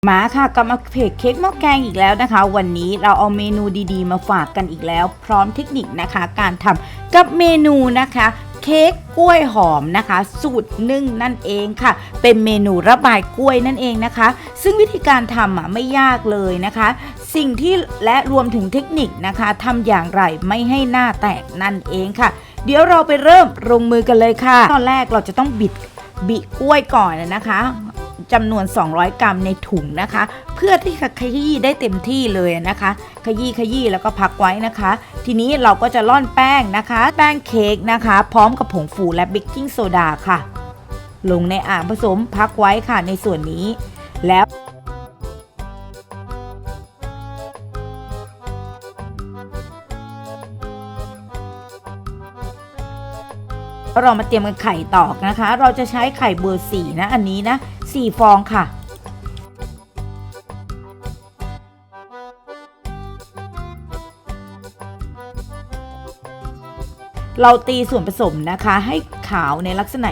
มาค่ะกลับมาเพจเค้กหม้อแกงอีกแล้วนะคะวันนี้เราเอาเมนูดีๆมาฝากกันอีกแล้วพร้อมเทคนิคนะคะการทำกับเมนูนะคะเค้กกล้วยหอมนะคะสูตรนึ่งนั่นเองค่ะเป็นเมนูระบายกล้วยนั่นเองนะคะซึ่งวิธีการทำไม่ยากเลยนะคะสิ่งที่และรวมถึงเทคนิคนะคะทำอย่างไรไม่ให้หน้าแตกนั่นเองค่ะเดี๋ยวเราไปเริ่มลงมือกันเลยค่ะตอนแรกเราจะต้องบิกล้วยก่อนนะคะจำนวน200 กรัมในถุงนะคะเพื่อที่จะขยี้ได้เต็มที่เลยนะคะขยี้แล้วก็พักไว้นะคะทีนี้เราก็จะร่อนแป้งนะคะแป้งเค้กนะคะพร้อมกับผงฟูและเบกกิ้งโซดาค่ะลงในอ่างผสมพักไว้ค่ะในส่วนนี้แล้วเรามาเตรียมกันไข่ตอกนะคะเราจะใช้ไข่เบอร์4นะอันนี้นะ4 ฟองค่ะเราตีส่วนผสมนะคะให้ขาวในลักษณะ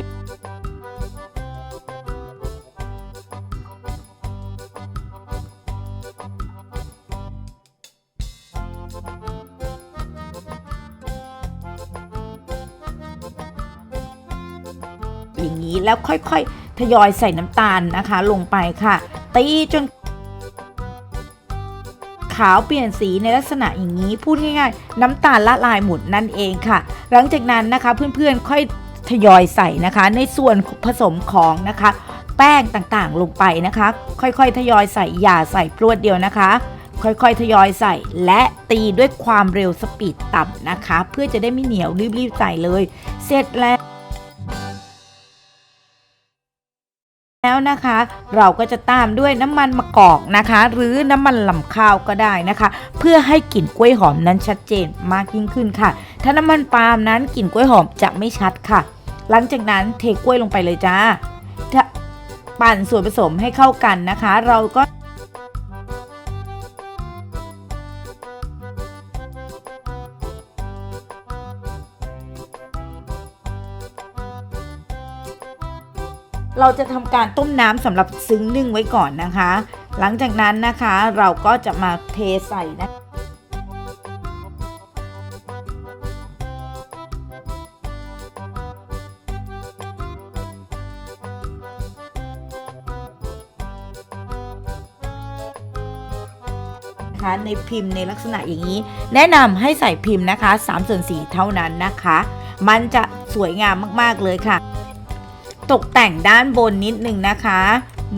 อย่างนี้แล้วค่อยๆทยอยใส่น้ำตาลนะคะลงไปค่ะตีจนขาวเปลี่ยนสีในลักษณะอย่างนี้พูดง่ายๆน้ำตาลละลายหมดนั่นเองค่ะหลังจากนั้นนะคะเพื่อนๆค่อยทยอยใส่นะคะในส่วนผสมของนะคะแป้งต่างๆลงไปนะคะค่อยๆทยอยใส่อย่าใส่พรวดเดียวนะคะค่อยๆทยอยใส่และตีด้วยความเร็วสปีดต่ำนะคะเพื่อจะได้ไม่เหนียวรีบๆใส่เลยเสร็จแล้วนะคะเราก็จะตามด้วยน้ำมันมะกอกนะคะหรือน้ำมันลำข้าวก็ได้นะคะเพื่อให้กลิ่นกล้วยหอมนั้นชัดเจนมากยิ่งขึ้นค่ะถ้าน้ำมันปาล์มนั้นกลิ่นกล้วยหอมจะไม่ชัดค่ะหลังจากนั้นเทกล้วยลงไปเลยจ้าปั่นส่วนผสมให้เข้ากันนะคะเราก็เราจะทำการต้มน้ำสำหรับซึ้งนึ่งไว้ก่อนนะคะหลังจากนั้นนะคะเราก็จะมาเทใส่นะคะในพิมพ์ในลักษณะอย่างนี้แนะนำให้ใส่พิมพ์นะคะ3/4เท่านั้นนะคะมันจะสวยงามมากๆเลยค่ะตกแต่งด้านบนนิดนึงนะคะ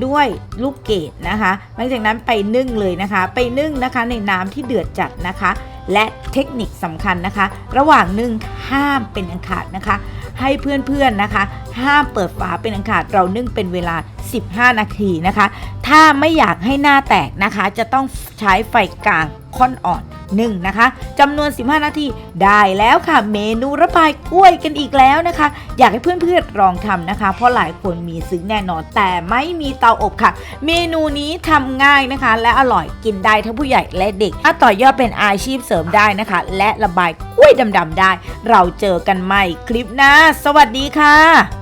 ด้วยลูกเกดนะคะหลังจากนั้นไปนึ่งเลยนะคะไปนึ่งนะคะในน้ำที่เดือดจัดนะคะและเทคนิคสำคัญนะคะระหว่างนึ่งห้ามเป็นอันขาดนะคะให้เพื่อนๆนะคะห้ามเปิดฝาเป็นอันขาดเรานึ่งเป็นเวลา15 นาทีนะคะถ้าไม่อยากให้หน้าแตกนะคะจะต้องใช้ไฟกลางค่อนอ่อน1นะคะจำนวน15 นาทีได้แล้วค่ะเมนูระบายกล้วยกันอีกแล้วนะคะอยากให้เพื่อนๆลองทำนะคะเพราะหลายคนมีซึ้งแน่นอนแต่ไม่มีเตาอบค่ะเมนูนี้ทำง่ายนะคะและอร่อยกินได้ทั้งผู้ใหญ่และเด็กถ้าต่อยอดเป็นอาชีพเสริมได้นะคะและระบายกล้วยดำๆได้เราเจอกันใหม่คลิปหน้าสวัสดีค่ะ